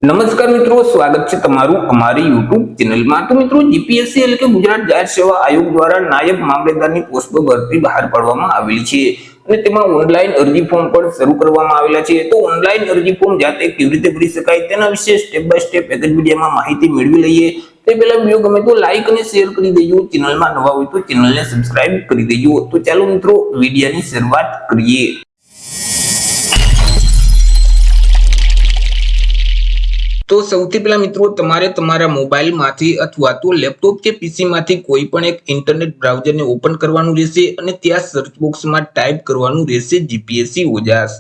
નમસ્કાર મિત્રો, સ્વાગત છે તમારું અમારી યુટ્યુબ ચેનલમાં। તો મિત્રો, જીપીએસસી એટલે કે ગુજરાત જાહેર સેવા આયોગ દ્વારા નાયબ મામલેદારની પોસ્ટો ભરતી બહાર પાડવામાં આવેલી છે અને તેમાં ઓનલાઈન અરજી ફોર્મ પણ શરૂ કરવામાં આવેલા છે। તો ઓનલાઈન અરજી ફોર્મ જાતે કેવી રીતે ભરી શકાય તેના વિશે સ્ટેપ બાય સ્ટેપ એક જ વિડીયોમાં માહિતી મેળવી લઈએ। તે પહેલા વિડીયો ગમે તો લાઈક અને શેર કરી દેજો, ચેનલમાં નવા હોય તો ચેનલને સબસ્ક્રાઇબ કરી દેજો। તો ચાલો મિત્રો, વિડીયોની શરૂઆત કરીએ। તો સૌથી પહેલા મિત્રો, તમારે તમારા મોબાઈલમાંથી અથવા તો લેપટોપ કે પીસીમાંથી કોઈ પણ એક ઇન્ટરનેટ બ્રાઉઝરને ઓપન કરવાનું રહેશે અને ત્યાં સર્ચ બોક્સમાં ટાઈપ કરવાનું રહેશે જીપીએસસી ઓજાસ।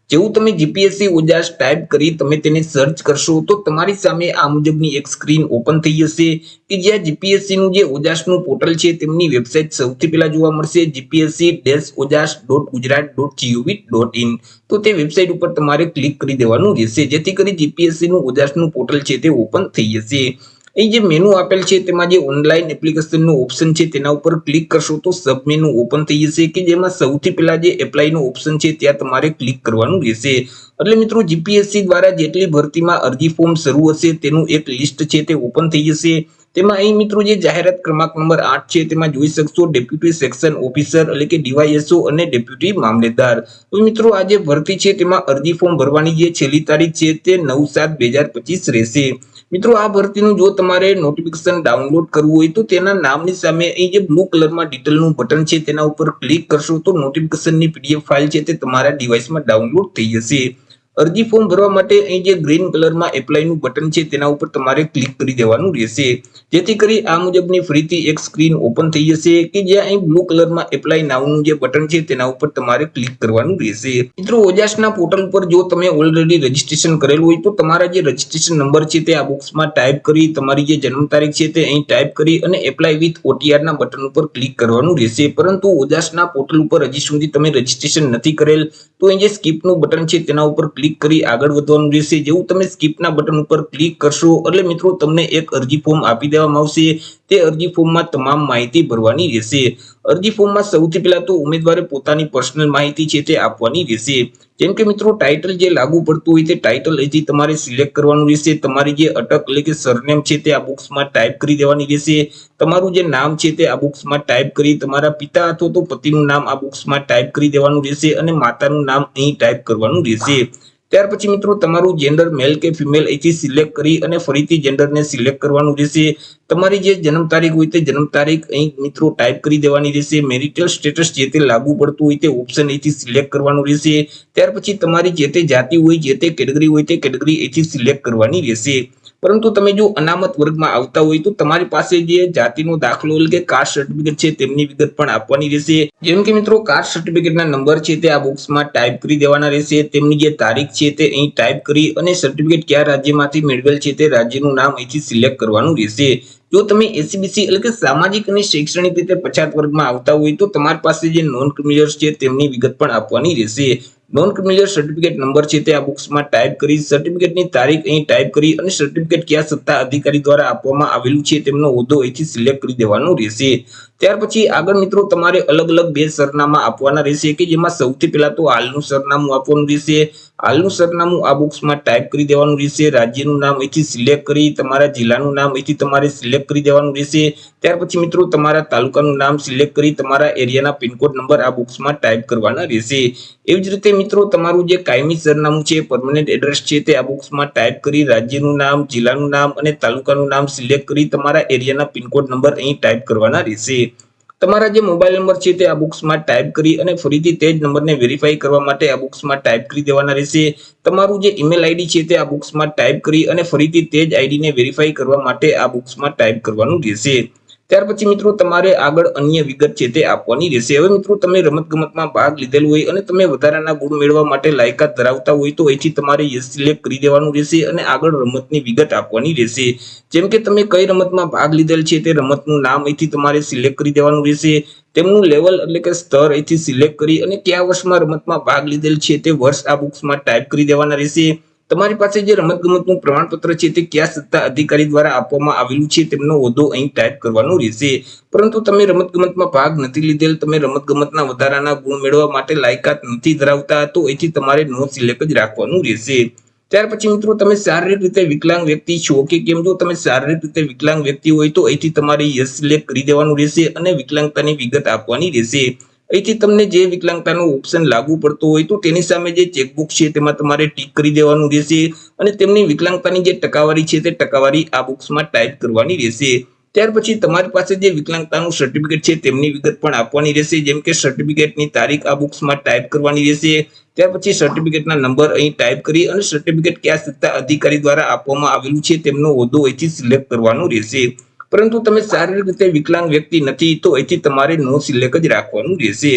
જેવું તમે જીપીએસસી ઓજાસ ટાઈપ કરી તમે તેને સર્ચ કરશો તો તમારી સામે આ મુજબની એક સ્ક્રીન ઓપન થઈ જશે કે જ્યાં જીપીએસસી નું જે ઓજાસનું પોર્ટલ છે તેમની વેબસાઇટ સૌથી પહેલા જોવા મળશે gpsc-ojas.gujarat.gov.in। તો તે વેબસાઇટ ઉપર તમારે ક્લિક કરી દેવાનું રહેશે જેથી કરી જીપીએસસી નું ઓજાસનું પોર્ટલ છે તે ઓપન થઈ જશે। અહીં જે મેનુ આપેલ છે તેમાં જે ઓનલાઈન એપ્લિકેશનનો ઓપ્શન છે તેના ઉપર ક્લિક કરશો તો સબ મેનુ ઓપન થઈ જશે કે જેમાં સૌથી પહેલા જે એપ્લાયનો ઓપ્શન છે ત્યાં તમારે ક્લિક કરવાનું રહેશે। એટલે મિત્રો, જીપીએસસી દ્વારા જેટલી ભરતીમાં અરજી ફોર્મ શરૂ હશે તેનું એક લિસ્ટ છે તે ઓપન થઈ જશે। તેમાં અહીં મિત્રો જે જાહેરાત ક્રમાંક નંબર 8 છે તેમાં જોઈ શકશો ડેપ્યુટી સેક્શન ઓફિસર એટલે કે ડીવાયએસઓ અને ડેપ્યુટી મામલેદાર। તો મિત્રો, આ જે ભરતી છે તેમાં અરજી ફોર્મ ભરવાની જે છેલ્લી તારીખ છે તે 9/7/2025 રહેશે। મિત્રો, આ ભરતીનું જો તમારે નોટિફિકેશન ડાઉનલોડ કરવું હોય તો તેના નામની સામે અહીં જે બ્લુ કલરમાં ડિટેલનું બટન છે તેના ઉપર ક્લિક કરશો તો નોટિફિકેશનની પીડીએફ ફાઇલ છે તે તમારા ડિવાઇસમાં ડાઉનલોડ થઈ જશે। અરજી ફોર્મ ભરવા માટે અહીં જે ગ્રીન કલરમાં એપ્લાયનું બટન છે તેના ઉપર તમારે ક્લિક કરી દેવાનું રહેશે જેથી કરી આ મુજબની ફરીથી એક સ્ક્રીન ઓપન થઈ જશે કે જ્યાં અહીં બ્લુ કલરમાં એપ્લાય નાઉનું જે બટન છે તેના ઉપર તમારે ક્લિક કરવાનું રહેશે। મિત્રો, ઓજાસના પોર્ટલ પર જો તમે ઓલરેડી રજીસ્ટ્રેશન કરેલું હોય તો તમારા જે રજીસ્ટ્રેશન નંબર છે તે આ બોક્સમાં ટાઈપ કરી તમારી જે જન્મ તારીખ છે તે અહીં ટાઈપ કરી અને એપ્લાય વિથ ઓટીઆરના બટન ઉપર ક્લિક કરવાનું રહેશે। પરંતુ ઓજાસના પોર્ટલ ઉપર હજી સુધી તમે રજીસ્ટ્રેશન નથી કરેલ તો અહીં જે સ્કીપનું બટન છે તેના ઉપર ક્લિક કરી આગળ વધવાનું રહેશે। જેવું તમે સ્કીપના બટન ઉપર ક્લિક કરશો એટલે મિત્રો તમને એક અરજી ફોર્મ આપી દેવામાં આવશે। તે અરજી ફોર્મમાં તમામ માહિતી ભરવાની રહેશે। અરજી ફોર્મમાં સૌથી પહેલા તો ઉમેદવારે પોતાની પર્સનલ માહિતી છે તે આપવાની રહેશે। જેમ કે મિત્રો, ટાઇટલ જે લાગુ પડતું હોય તે ટાઇટલ અહીંથી તમારે સિલેક્ટ કરવાનું રહેશે। તમારી જે અટક એટલે કે સરનેમ છે તે આ બોક્સમાં ટાઈપ કરી દેવાની રહેશે। તમારું જે નામ છે તે આ બોક્સમાં ટાઈપ કરી તમારા પિતા અથવા તો પતિનું નામ આ બોક્સમાં ટાઈપ કરી દેવાનું રહેશે અને માતાનું નામ અહીં ટાઈપ કરવાનું રહેશે। ત્યાર પછી મિત્રો, તમારું જેન્ડર મેલ કે ફિમેલ અહીંથી સિલેક્ટ કરી અને ફરીથી જેન્ડરને સિલેક્ટ કરવાનું રહેશે। તમારી જે જન્મ તારીખ હોય તે જન્મ તારીખ અહીં મિત્રો ટાઈપ કરી દેવાની રહેશે। મેરિટલ સ્ટેટસ જે તે લાગુ પડતું હોય તે ઓપ્શન અહીંથી સિલેક્ટ કરવાનું રહેશે। ત્યાર પછી તમારી જે તે જાતિ હોય જે તે કેટેગરી હોય તે કેટેગરી અહીંથી સિલેક્ટ કરવાની રહેશે। પરંતુ તમે જો અનામત વર્ગમાં આવતા હોય તો તમારી પાસે જે જાતિનો દાખલો એટલે કે કાસ્ટ સર્ટિફિકેટ છે તેમની વિગત પણ આપવાની રહેશે। જેમ કે મિત્રો, કાસ્ટ સર્ટિફિકેટના નંબર છે તે આ બોક્સમાં ટાઈપ કરી દેવાના રહેશે। તેમની જે તારીખ છે તે અહીં ટાઈપ કરી અને સર્ટિફિકેટ કયા રાજ્યમાંથી મેળવેલ છે તે રાજ્યનું નામ અહીંથી સિલેક્ટ કરવાનું રહેશે। જો તમે એસસીબીસી એટલે કે સામાજિક અને શૈક્ષણિક રીતે પછાત વર્ગમાં આવતા હોય તો તમારી પાસે જે નોન ક્રિમિનલ્સ છે તેમની વિગત પણ આપવાની રહેશે। નોન ક્રિમિનલ સર્ટિફિકેટ નંબર છે તે આ બોક્સમાં ટાઈપ કરી સર્ટિફિકેટની તારીખ અહીં ટાઈપ કરી અને સર્ટિફિકેટ કયા સત્તા અધિકારી દ્વારા આપવામાં આવેલું છે તેમનો હોદ્દો અહીંથી સિલેક્ટ કરી દેવાનો રહેશે। ત્યાર પછી આગળ મિત્રો, તમારે અલગ અલગ બે સરનામા આપવાના રહેશે કે જેમાં સૌથી પહેલા તો હાલનું સરનામું આપવાનું રહેશે। હાલનું સરનામું આ બોક્સમાં ટાઈપ કરી દેવાનું રહેશે। રાજ્યનું નામ અહીંથી સિલેક્ટ કરી તમારા જિલ્લાનું નામ અહીંથી તમારે સિલેક્ટ કરી દેવાનું રહેશે। ત્યાર પછી મિત્રો, તમારા તાલુકાનું નામ સિલેક્ટ કરી તમારા એરિયાના પિનકોડ નંબર આ બોક્સમાં ટાઈપ કરવાના રહેશે। એવી જ રીતે મિત્રો, તમારું જે કાયમી સરનામું છે પરમનન્ટ એડ્રેસ છે તે આ બોક્સમાં ટાઈપ કરી રાજ્યનું નામ, જિલ્લાનું નામ અને તાલુકાનું નામ સિલેક્ટ કરી તમારા એરિયાના પિનકોડ નંબર અહીં ટાઈપ કરવાના રહેશે। તમારા જે મોબાઈલ નંબર છે તે આ બોક્સમાં ટાઈપ કરી અને ફરીથી તે જ નંબરને વેરીફાઈ કરવા માટે આ બોક્સમાં ટાઈપ કરી દેવાના રહેશે। તમારું જે ઈમેલ આઈડી છે તે આ બોક્સમાં ટાઈપ કરી અને ફરીથી તે જ આઈડીને વેરીફાઈ કરવા માટે આ બોક્સમાં ટાઈપ કરવાનું રહેશે। ત્યાર પછી મિત્રો, તમારે આગળ અન્ય વિગત છે તે આપવાની રહેશે। હવે મિત્રો, તમે રમતગમતમાં ભાગ લીધેલ હોય અને તમે વધારાના ગુણ મેળવવા માટે લાયકાત ધરાવતા હોય તો અહીંથી તમારે યસ સિલેક્ટ કરી દેવાનું રહેશે અને આગળ રમતની વિગત આપવાની રહેશે। જેમ કે તમે કઈ રમતમાં ભાગ લીધેલ છે તે રમતનું નામ અહીંથી તમારે સિલેક્ટ કરી દેવાનું રહેશે। તેમનું લેવલ એટલે કે સ્તર અહીંથી સિલેક્ટ કરી અને કયા વર્ષમાં રમતમાં ભાગ લીધેલ છે તે વર્ષ આ બોક્સમાં ટાઈપ કરી દેવાના રહેશે। તમારી પાસે જે રમતગમતનું પ્રમાણપત્ર છે તે કયા સત્તા અધિકારી દ્વારા આપવામાં આવેલું છે તેમનો હોદ્દો અહીં ટાઈપ કરવાનો રહેશે। પરંતુ તમે રમતગમતમાં ભાગ નથી લીધેલ, તમે રમતગમતના વધારાના ગુણ મેળવવા માટે લાયકાત નથી ધરાવતા તો અહીંથી તમારે નો સિલેક્ટ જ રાખવાનું રહેશે। ત્યાર પછી મિત્રો તમે શારીરિક રીતે વિકલાંગ વ્યક્તિ છો કે કેમ, જો તમે શારીરિક રીતે વિકલાંગ વ્યક્તિ હોય તો અહીંથી તમારે યસ સિલેક્ટ કરી દેવાનું રહેશે અને વિકલાંગતાની વિગત આપવાની રહેશે। અહીંથી તમને જે વિકલાંગતાનો ઓપ્શન લાગુ પડતો હોય તો તેની સામે જે ચેકબુક છે તેમાં તમારે ટીક કરી દેવાનું રહેશે અને તેમની વિકલાંગતાની જે ટકાવારી છે તે ટકાવારી આ બોક્સમાં ટાઈપ કરવાની રહેશે। ત્યાર પછી તમારી પાસે જે વિકલાંગતાનું સર્ટિફિકેટ છે તેમની વિગત પણ આપવાની રહેશે, જેમ કે સર્ટિફિકેટની તારીખ આ બોક્સમાં ટાઈપ કરવાની રહેશે। ત્યાર પછી સર્ટિફિકેટના નંબર અહીં ટાઈપ કરી અને સર્ટિફિકેટ કયા સત્તા અધિકારી દ્વારા આપવામાં આવેલું છે તેમનો હોદ્દો અહીંથી સિલેક્ટ કરવાનો રહેશે। પરંતુ તમે શારીરિક રીતે વિકલાંગ વ્યક્તિ નથી તો અહીંથી તમારે નો સિલેક્ટ જ રાખવાનું રહેશે।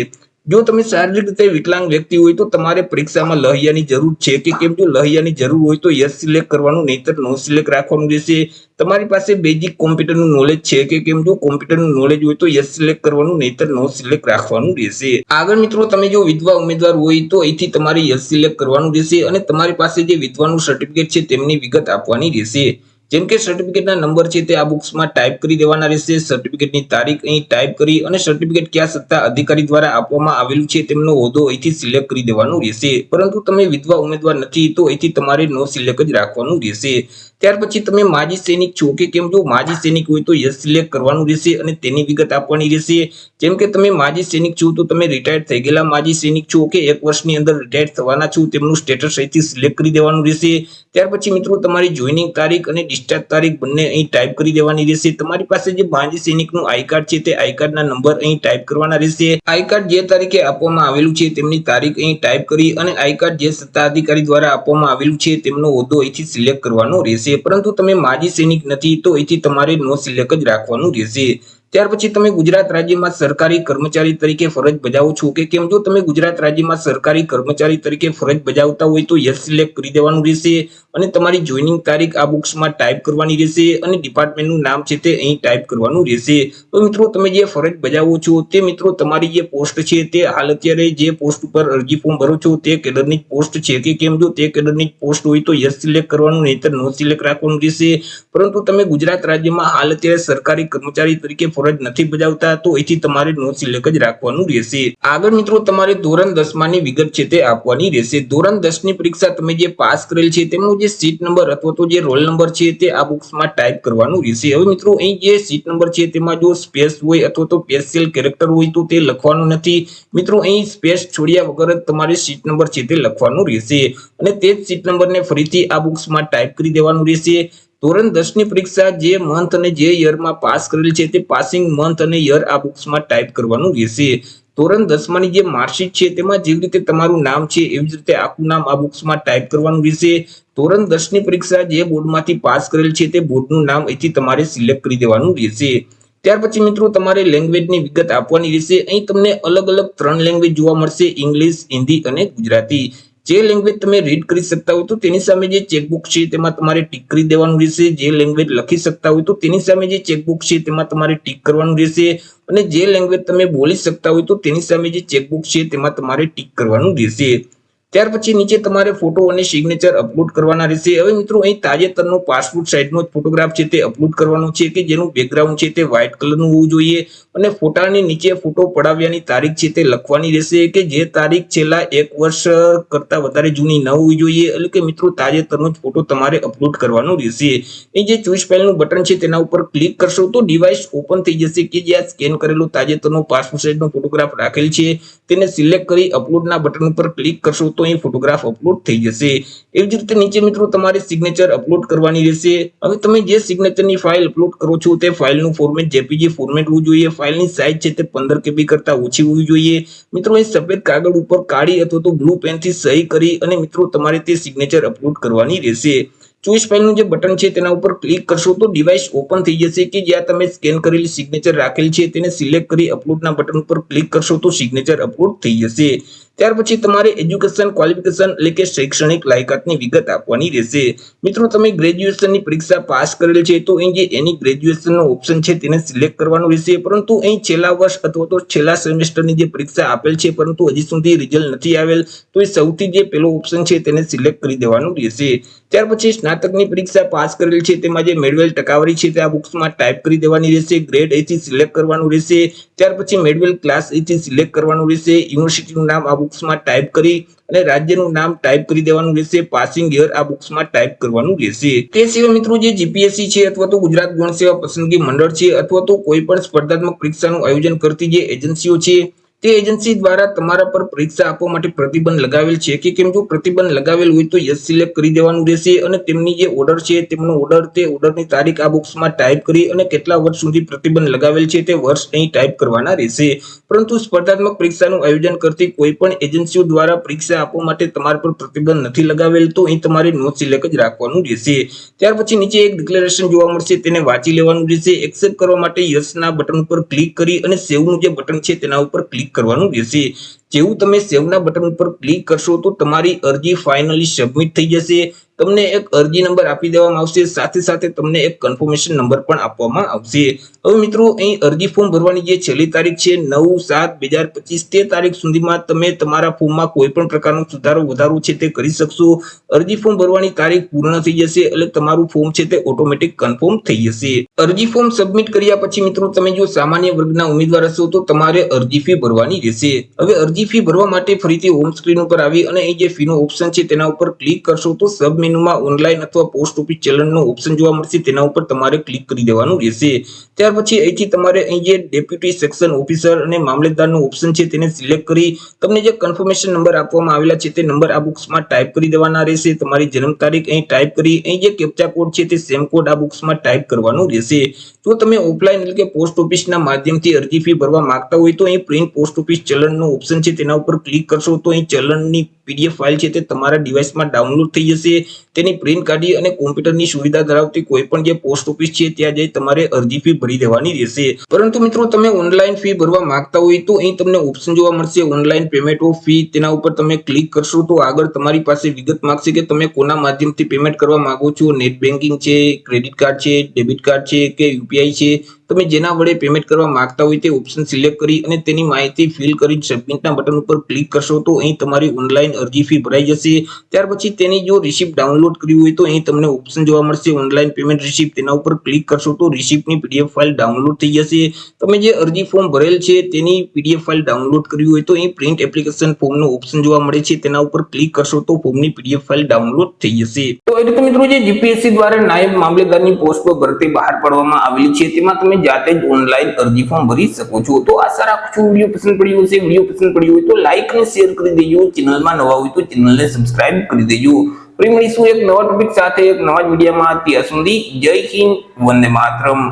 જો તમે શારીરિક રીતે વિકલાંગ વ્યક્તિ હોય તો તમારે પરીક્ષામાં લહૈયાની જરૂર છે કે કેમ, જો લહૈયાની જરૂર હોય તો યસ સિલેક્ટ કરવાનું, નહીતર નો સિલેક્ટ રાખવાનું રહેશે। તમારી પાસે બેઝિક કોમ્પ્યુટરનું નોલેજ છે કે કેમ, જો કોમ્પ્યુટરનું નોલેજ હોય તો યસ સિલેક્ટ કરવાનું, નહીતર નો સિલેક્ટ રાખવાનું રહેશે। આગળ મિત્રો તમે જો વિધવા ઉમેદવાર હોય તો અહીંથી તમારે યસ સિલેક્ટ કરવાનું રહેશે અને તમારી પાસે જે વિધવાનું સર્ટિફિકેટ છે તેમની વિગત આપવાની રહેશે। જેમ કે સર્ટિફિકેટના નંબર છે તે આ બોક્સમાં ટાઈપ કરી દેવાના રહેશે, સર્ટિફિકેટની તારીખ અહીં ટાઈપ કરી અને સર્ટિફિકેટ કયા સત્તા અધિકારી દ્વારા આપવામાં આવેલું છે તેમનો હોદ્દો અહીંથી સિલેક્ટ કરી દેવાનું રહેશે। પરંતુ તમે વિધવા ઉમેદવાર નથી તો અહીંથી તમારે નો સિલેક્ટ જ રાખવાનું રહેશે। ત્યાર પછી તમે માજી સૈનિક છો કે કેમ, જો માજી સૈનિક હોય તો યસ સિલેક્ટ કરવાનું રહેશે અને તેની વિગત આપવાની રહેશે। જેમ કે તમે માજી સૈનિક છો તો તમે રિટાયર્ડ થઈ ગયેલા માજી સૈનિક છો કે 1 વર્ષની અંદર રિટાયર્ડ થવાના છો તેમનું સ્ટેટસ અહીંથી સિલેક્ટ કરી દેવાનું રહેશે। ત્યાર પછી મિત્રો તમારી જોઈનિંગ તારીખ અને ડિસ્ચાર્જ તારીખ બંને અહીં ટાઈપ કરી દેવાની રહેશે। તમારી પાસે જે માજી સૈનિકનું આઈ કાર્ડ છે તે આઈ કાર્ડના નંબર અહીં ટાઈપ કરવાના રહેશે। આઈ કાર્ડ જે તારીખે આપવામાં આવેલું છે તેમની તારીખ અહીં ટાઈપ કરી અને આઈ કાર્ડ જે સત્તા અધિકારી દ્વારા આપવામાં આવેલું છે તેમનો હોદ્દો અહીંથી સિલેક્ટ કરવાનો રહેશે। પરંતુ તમે માજી સૈનિક નથી તો અહીંથી તમારે નો સિલેક્ટ જ રાખવાનું રહેશે। ત્યાર પછી તમે ગુજરાત રાજ્યમાં સરકારી કર્મચારી તરીકે ફરજ બજાવો છો કે કેમ, જો તમે ગુજરાત રાજ્યમાં સરકારી કર્મચારી તરીકે ફરજ બજાવતા હોય તો યસ સિલેક્ટ કરી દેવાનું રહેશે અને તમારી જોઈનિંગ તારીખ આ બોક્સમાં ટાઈપ કરવાની રહેશે અને ડિપાર્ટમેન્ટનું નામ છે તે અહીં ટાઈપ કરવાનું રહેશે। તો મિત્રો તમે જે ફરજ બજાવો છો તે મિત્રો તમારી જે પોસ્ટ છે તે હાલ અત્યારે જે પોસ્ટ ઉપર અરજી ફોર્મ ભરો છો તે કેડરની પોસ્ટ છે કે કેમ, જો તે કેડરની પોસ્ટ હોય તો યસ સિલેક્ટ કરવાનું, નહીતર નો સિલેક્ટ રાખવાનું રહેશે। પરંતુ તમે ગુજરાત રાજ્યમાં હાલ અત્યારે સરકારી કર્મચારી તરીકે ફરજ નથી બજાવતા તો અહીંથી તમારે નો સિલેક્ટ જ રાખવાનું રહેશે। આગળ મિત્રો તમારે ધોરણ 10 ની વિગત છે તે આપવાની રહેશે। ધોરણ 10 ની પરીક્ષા તમે જે પાસ કરેલ છે તેમનો જે સીટ નંબર અથવા તો જે રોલ નંબર છે તે આ બોક્સમાં ટાઈપ કરવાનું રહેશે। હવે મિત્રો અહીં જે સીટ નંબર છે તેમાં જો સ્પેસ હોય અથવા તો સ્પેશિયલ કેરેક્ટર હોય તો તે લખવાનું નથી। મિત્રો અહીં સ્પેસ છોડ્યા વગર જ તમારે સીટ નંબર છે તે લખવાનું રહેશે અને તે જ સીટ નંબરને ફરીથી આ બોક્સમાં ટાઈપ કરી દેવાનું રહેશે। ધોરણ 10 ની પરીક્ષા જે મંથ અને જે યરમાં પાસ કરેલ છે તે પાસિંગ મંથ અને યર આ બોક્સમાં ટાઈપ કરવાનું રહેશે। ધોરણ 10 ની જે માર્કશીટ છે તેમાં જેવી રીતે તમારું નામ છે એવી જ રીતે આખું નામ આ બોક્સમાં ટાઈપ કરવાનું રહેશે। ધોરણ 10 ની પરીક્ષા જે બોર્ડમાંથી પાસ કરેલ છે તે બોર્ડનું નામ અહીંથી તમારે સિલેક્ટ કરી દેવાનું રહેશે। ત્યાર પછી મિત્રો તમારે લેંગ્વેજની વિગત આપવાની રહેશે। અહીં તમને અલગ અલગ 3 લેંગ્વેજ જોવા મળશે, ઇંગ્લિશ, હિન્દી અને ગુજરાતી। જે લેંગ્વેજ તમે રીડ કરી શકતા હોય તો તેની સામે જે ચેકબુક છે તેમાં તમારે ટીક કરી દેવાનું રહેશે। જે લેંગ્વેજ લખી શકતા હોય તો તેની સામે જે ચેકબુક છે તેમાં તમારે ટીક કરવાનું રહેશે અને જે લેંગ્વેજ તમે બોલી શકતા હોય તો તેની સામે જે ચેકબુક છે તેમાં તમારે ટીક કરવાનું રહેશે। ત્યાર પછી નીચે તમારે ફોટો અને સિગ્નેચર અપલોડ કરવાના રહેશે। હવે મિત્રો અહીં તાજેતરનો પાસપોર્ટ સાઇઝનો ફોટોગ્રાફ છે તે અપલોડ કરવાનો છે કે જેનું બેકગ્રાઉન્ડ છે તે વ્હાઇટ કલરનું હોવું જોઈએ અને ફોટાની નીચે ફોટો પડાવ્યાની તારીખ છે તે લખવાની રહેશે કે જે તારીખ છેલ્લા 1 વર્ષ કરતા વધારે જૂની ન હોવી જોઈએ। એટલે કે મિત્રો તાજેતરનો જ ફોટો તમારે અપલોડ કરવાનો રહેશે। અહીં જે ચોઈસ ફાઇલનું બટન છે તેના ઉપર ક્લિક કરશો તો ડિવાઇસ ઓપન થઈ જશે કે જ્યાં સ્કેન કરેલો તાજેતરનો પાસપોર્ટ સાઇઝનો ફોટોગ્રાફ રાખેલ છે તેને સિલેક્ટ કરી અપલોડના બટન ઉપર ક્લિક કરશો તો અહીં ફોટોગ્રાફ અપલોડ થઈ જશે। એવી જ રીતે નીચે મિત્રો તમારે સિગ્નેચર અપલોડ કરવાની રહેશે। હવે તમે જે સિગ્નેચરની ફાઇલ અપલોડ કરો છો તે ફાઇલનું ફોર્મેટ જેપીજી ફોર્મેટ હોવું જોઈએ। ફાઇલની સાઇઝ છે તે 15 KB કરતા ઓછી હોવી જોઈએ। મિત્રો અહીં સફેદ કાગળ ઉપર કાળી અથવા તો બ્લુ પેનથી સહી કરી અને મિત્રો તમારે તે સિગ્નેચર અપલોડ કરવાની રહેશે। ચોઈસ ફાઇલનું જે બટન છે તેના ઉપર ક્લિક કરશો તો ડિવાઇસ ઓપન થઈ જશે કે જ્યાં તમે સ્કેન કરેલી સિગ્નેચર રાખેલ છે તેને સિલેક્ટ કરી અપલોડના બટન ઉપર ક્લિક કરશો તો સિગ્નેચર અપલોડ થઈ જશે। ત્યાર પછી તમારે એજ્યુકેશન ક્વોલિફિકેશન એટલે કે શૈક્ષણિક લાયકાતની વિગત આપવાની રહેશે। મિત્રો તમે ગ્રેજ્યુએશનની પરીક્ષા પાસ કરેલ છે તો અહીં જે એની ગ્રેજ્યુએશનનો ઓપ્શન છે તેને સિલેક્ટ કરવાનું રહેશે। પરંતુ અહીં છેલ્લા વર્ષ અથવા તો છેલ્લા સેમેસ્ટરની જે પરીક્ષા આપેલ છે પરંતુ હજી સુધી રિઝલ્ટ નથી આવેલ તો એ સૌથી જે પહેલો ઓપ્શન છે તેને સિલેક્ટ કરી દેવાનું રહેશે। ત્યાર પછી સ્નાતકની પરીક્ષા પાસ કરેલ છે તેમાં જે મેળવેલ ટકાવારી છે તે આ બોક્સમાં ટાઈપ કરી દેવાની રહેશે। ગ્રેડ અહીંથી સિલેક્ટ કરવાનું રહેશે। ત્યાર પછી મેળવેલ ક્લાસ અહીંથી સિલેક્ટ કરવાનું રહેશે। યુનિવર્સિટીનું નામ આ બોક્સમાં ટાઈપ કરી અને રાજ્યનું નામ ટાઈપ કરી દેવાનું રહેશે. પાસિંગ યર આ બોક્સમાં ટાઈપ કરવાનું રહેશે. તે સિવાય મિત્રો જે જીપીએસસી છે અથવા તો ગુજરાત ગૌણ સેવા પસંદગી મંડળ છે અથવા તો કોઈ પણ સ્પર્ધાત્મક પરીક્ષાનું આયોજન કરતી જે એજન્સીઓ છે તે એજન્સી દ્વારા તમારા પર પરીક્ષા આપવા માટે પ્રતિબંધ લગાવેલ છે કે કેમ? જો પ્રતિબંધ લગાવેલ હોય તો યસ સિલેક્ટ કરી દેવાનું રહેશે અને તેમની જે ઓર્ડર છે તેમનો ઓર્ડર તે ઓર્ડરની તારીખ આ બોક્સમાં ટાઈપ કરી અને કેટલા વર્ષ સુધી પ્રતિબંધ લગાવેલ છે તે વર્ષ અહીં ટાઈપ કરવાના રહેશે. પરંતુ સ્પર્ધાત્મક પરીક્ષાનું આયોજન કરતી કોઈ પણ એજન્સીઓ દ્વારા પરીક્ષા આપવા માટે તમારા પર પ્રતિબંધ નથી લગાવેલ તો અહીં તમારે નો સિલેક્ટ જ રાખવાનું રહેશે. ત્યાર પછી નીચે એક ડિક્લેરેશન જોવા મળશે, તેને વાંચી લેવાનું રહેશે. એક્સેપ્ટ કરવા માટે યસ ના બટન ઉપર ક્લિક કરી અને સેવ નું જે બટન છે તેના ઉપર ક્લિક કરવાનું રહેશે. જેવું તમે સેવ ના બટન ઉપર ક્લિક કરશો તો તમારી અરજી ફાઇનલી સબમિટ થઈ જશે. તમને એક અરજી નંબર આપી દેવામાં આવશે, સાથે સાથે તમને એક કન્ફર્મેશન નંબર પણ આપવામાં આવશે. હવે મિત્રો અહીં અરજી ફોર્મ ભરવાની જે છેલ્લી તારીખ છે 9/7/2025 તે તારીખ સુધીમાં તમે તમારા ફોર્મમાં કોઈ પણ પ્રકારનો સુધારો વધારો છે તે કરી શકશો. અરજી ફોર્મ ભરવાની તારીખ પૂર્ણ થઈ જશે એટલે તમારું ફોર્મ છે તે ઓટોમેટિક કન્ફર્મ થઈ જશે. અરજી ફોર્મ સબમિટ કર્યા પછી મિત્રો તમે જો સામાન્ય વર્ગના ઉમેદવાર હશો તો તમારે અરજી ફી ભરવાની રહેશે. હવે અરજી ફી ભરવા માટે ફરીથી હોમ સ્ક્રીન ઉપર આવી અને અહીં જે ફીનો ઓપ્શન છે તેના ઉપર ક્લિક કરશો તો સબ મેનુમાં ઓનલાઈન અથવા પોસ્ટ ઓફિસ ચલણનો ઓપ્શન જોવા મળશે, તેના ઉપર તમારે ક્લિક કરી દેવાનું રહેશે. ત્યાર પછી અહીંથી તમારે અહીં જે ડેપ્યુટી સેક્શન ઓફિસર અને મામલતદારનો ઓપ્શન છે તેને સિલેક્ટ કરી તમને જે કન્ફર્મેશન નંબર આપવામાં આવેલા છે તે નંબર આ બોક્સમાં ટાઈપ કરી દેવાના રહેશે. તમારી જન્મ તારીખ અહીં ટાઈપ કરી અહીં જે કેપ્ચા કોડ છે તે સેમ કોડ આ બોક્સમાં ટાઈપ કરવાનો રહેશે. જો તમે ઓફલાઈન એટલે કે પોસ્ટ ઓફિસના માધ્યમથી અરજી ફી ભરવા માંગતા હોય તો અહીં પ્રિન્ટ પોસ્ટ ઓફિસ ચલણનો ઓપ્શન છે તેના ઉપર ક્લિક કરશો તો અહીં ચલણની પીડીએફ ફાઇલ છે તે તમારા ડિવાઇસમાં ડાઉનલોડ થઈ જશે. તેની પ્રિન્ટ કાઢી અને કોમ્પ્યુટરની સુવિધા ધરાવતી કોઈ પણ જે પોસ્ટ ઓફિસ છે ત્યાં જઈ તમારે અરજી ફી ભરી દેવાની રહેશે. પરંતુ મિત્રો તમે ઓનલાઈન ફી ભરવા માંગતા હોય તો અહીં તમને ઓપ્શન જોવા મળશે ઓનલાઈન પેમેન્ટ ઓફ ફી, તેના ઉપર તમે ક્લિક કરશો તો આગળ તમારી પાસે વિગત માંગશે કે તમે કોના માધ્યમથી પેમેન્ટ કરવા માંગો છો. નેટ બેન્કિંગ છે, ક્રેડિટ કાર્ડ છે, ડેબિટ કાર્ડ છે કે યુપીઆઈ છે. તમે જેના વડે પેમેન્ટ કરવા માંગતા હોય તે ઓપ્શન સિલેક્ટ કરી અને તેની માહિતી ફિલ કરી સબમિટના બટન ઉપર ક્લિક કરશો તો અહીં તમારી ઓનલાઈન અરજી ફી ભરાઈ જશે. ત્યાર પછી તેની જો રિસિપ્ટ ડાઉનલોડ કરવી હોય તો અહીં તમને ઓપ્શન જોવા મળશે ઓનલાઈન પેમેન્ટ રિસિપ્ટ, તેના ઉપર ક્લિક કરશો તો રિસિપ્ટની પીડીએફ ફાઇલ ડાઉનલોડ થઈ જશે. તમે જે અરજી ફોર્મ ભરેલ છે તેની પીડીએફ ફાઇલ ડાઉનલોડ કરવી હોય તો અહીં પ્રિન્ટ એપ્લિકેશન ફોર્મનો ઓપ્શન જોવા મળે છે, તેના ઉપર ક્લિક કરશો તો ફોર્મની પીડીએફ ફાઇલ ડાઉનલોડ થઈ જશે. તો એ રીતે મિત્રો જે જીપીએસસી દ્વારા નાયબ મામલેદારની પોસ્ટ પર ભરતી બહાર પાડવામાં આવેલી છે તેમાં તમે જાતે જ ઓનલાઈન અરજી ફોર્મ ભરી શકો છો. તો આશા રાખું છું વિડીયો પસંદ પડ્યો હશે. વિડીયો પસંદ પડ્યો હોય તો લાઈક અને શેર કરી દેજો. ચેનલમાં નવા હોય તો ચેનલને સબસ્ક્રાઇબ કરી દેજો. ફરી મળીશું એક નવા ટોપિક સાથે એક નવા વિડીયોમાં. ત્યાં સુધી જય હિન્દ, વંદે માતરમ.